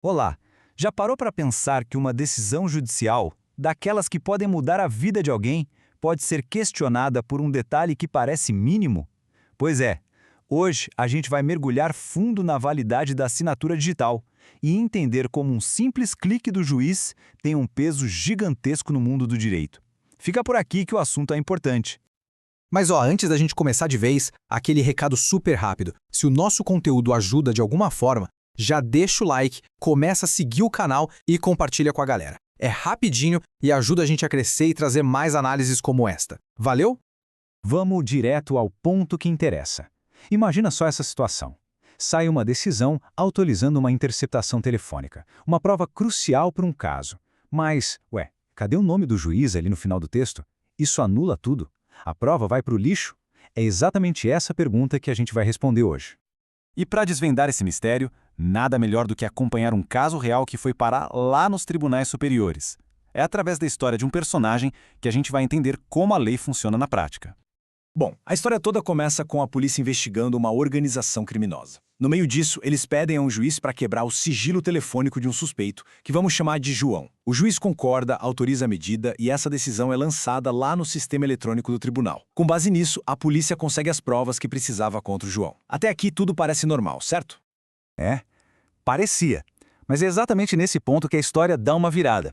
Olá, já parou para pensar que uma decisão judicial, daquelas que podem mudar a vida de alguém, pode ser questionada por um detalhe que parece mínimo? Pois é, hoje a gente vai mergulhar fundo na validade da assinatura digital e entender como um simples clique do juiz tem um peso gigantesco no mundo do direito. Fica por aqui que o assunto é importante. Mas antes da gente começar de vez, aquele recado super rápido. Se o nosso conteúdo ajuda de alguma forma, já deixa o like, começa a seguir o canal e compartilha com a galera. É rapidinho e ajuda a gente a crescer e trazer mais análises como esta. Valeu? Vamos direto ao ponto que interessa. Imagina só essa situação. Sai uma decisão autorizando uma interceptação telefônica, uma prova crucial para um caso. Mas, cadê o nome do juiz ali no final do texto? Isso anula tudo? A prova vai para o lixo? É exatamente essa pergunta que a gente vai responder hoje. E para desvendar esse mistério, nada melhor do que acompanhar um caso real que foi parar lá nos tribunais superiores. É através da história de um personagem que a gente vai entender como a lei funciona na prática. Bom, a história toda começa com a polícia investigando uma organização criminosa. No meio disso, eles pedem a um juiz para quebrar o sigilo telefônico de um suspeito, que vamos chamar de João. O juiz concorda, autoriza a medida e essa decisão é lançada lá no sistema eletrônico do tribunal. Com base nisso, a polícia consegue as provas que precisava contra o João. Até aqui tudo parece normal, certo? Parecia. Mas é exatamente nesse ponto que a história dá uma virada.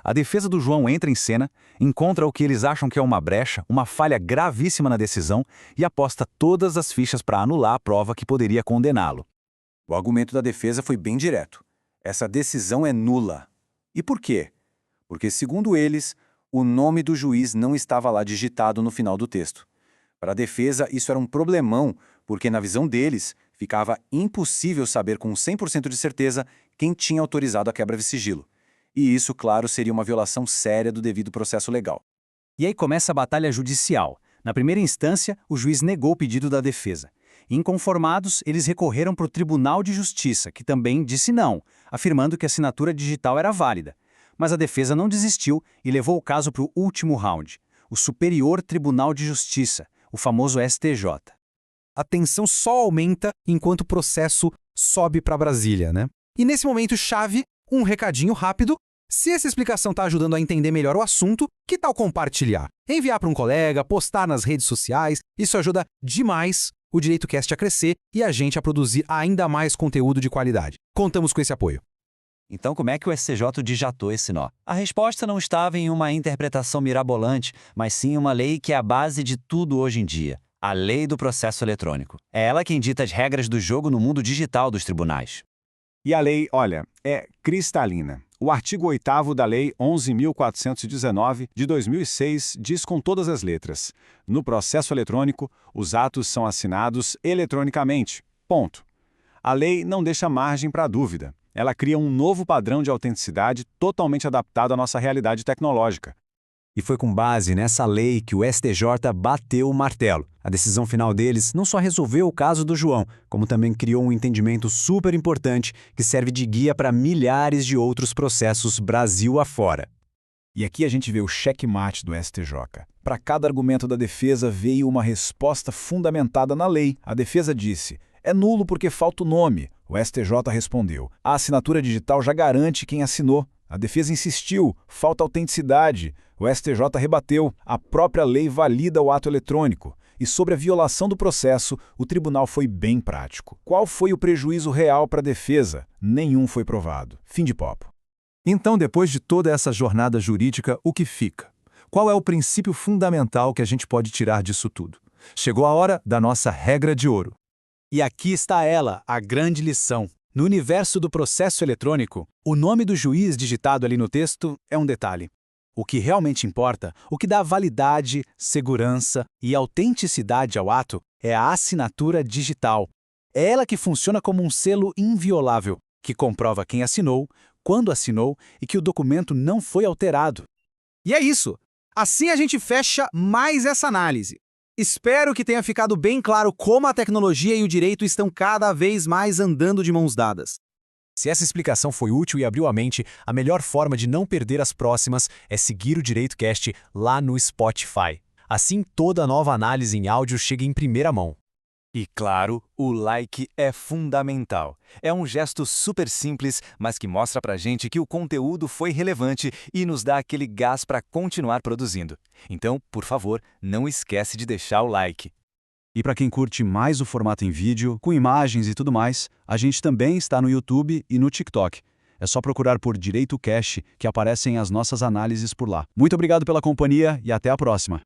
A defesa do João entra em cena, encontra o que eles acham que é uma brecha, uma falha gravíssima na decisão e aposta todas as fichas para anular a prova que poderia condená-lo. O argumento da defesa foi bem direto. Essa decisão é nula. E por quê? Porque, segundo eles, o nome do juiz não estava lá digitado no final do texto. Para a defesa, isso era um problemão, porque, na visão deles, ficava impossível saber com 100% de certeza quem tinha autorizado a quebra de sigilo. E isso, claro, seria uma violação séria do devido processo legal. E aí começa a batalha judicial. Na primeira instância, o juiz negou o pedido da defesa. Inconformados, eles recorreram para o Tribunal de Justiça, que também disse não, afirmando que a assinatura digital era válida. Mas a defesa não desistiu e levou o caso para o último round, o Superior Tribunal de Justiça, o famoso STJ. A tensão só aumenta enquanto o processo sobe para Brasília, né? E nesse momento chave, um recadinho rápido. Se essa explicação está ajudando a entender melhor o assunto, que tal compartilhar? Enviar para um colega, postar nas redes sociais, isso ajuda demais o DireitoCast a crescer e a gente a produzir ainda mais conteúdo de qualidade. Contamos com esse apoio. Então como é que o STJ dijatou esse nó? A resposta não estava em uma interpretação mirabolante, mas sim em uma lei que é a base de tudo hoje em dia, a Lei do Processo Eletrônico. É ela quem dita as regras do jogo no mundo digital dos tribunais. E a lei, é cristalina. O artigo 8º da Lei 11.419, de 2006, diz com todas as letras: no processo eletrônico, os atos são assinados eletronicamente. Ponto. A lei não deixa margem para dúvida. Ela cria um novo padrão de autenticidade totalmente adaptado à nossa realidade tecnológica. E foi com base nessa lei que o STJ bateu o martelo. A decisão final deles não só resolveu o caso do João, como também criou um entendimento super importante que serve de guia para milhares de outros processos Brasil afora. E aqui a gente vê o checkmate do STJ. Para cada argumento da defesa veio uma resposta fundamentada na lei. A defesa disse: é nulo porque falta o nome. O STJ respondeu: a assinatura digital já garante quem assinou. A defesa insistiu: falta autenticidade. O STJ rebateu: a própria lei valida o ato eletrônico. E sobre a violação do processo, o tribunal foi bem prático. Qual foi o prejuízo real para a defesa? Nenhum foi provado. Fim de papo. Então, depois de toda essa jornada jurídica, o que fica? Qual é o princípio fundamental que a gente pode tirar disso tudo? Chegou a hora da nossa regra de ouro. E aqui está ela, a grande lição. No universo do processo eletrônico, o nome do juiz digitado ali no texto é um detalhe. O que realmente importa, o que dá validade, segurança e autenticidade ao ato, é a assinatura digital. É ela que funciona como um selo inviolável, que comprova quem assinou, quando assinou e que o documento não foi alterado. E é isso. Assim a gente fecha mais essa análise. Espero que tenha ficado bem claro como a tecnologia e o direito estão cada vez mais andando de mãos dadas. Se essa explicação foi útil e abriu a mente, a melhor forma de não perder as próximas é seguir o DireitoCast lá no Spotify. Assim, toda nova análise em áudio chega em primeira mão. E claro, o like é fundamental. É um gesto super simples, mas que mostra pra gente que o conteúdo foi relevante e nos dá aquele gás para continuar produzindo. Então, por favor, não esquece de deixar o like. E para quem curte mais o formato em vídeo, com imagens e tudo mais, a gente também está no YouTube e no TikTok. É só procurar por Direito Cash que aparecem as nossas análises por lá. Muito obrigado pela companhia e até a próxima.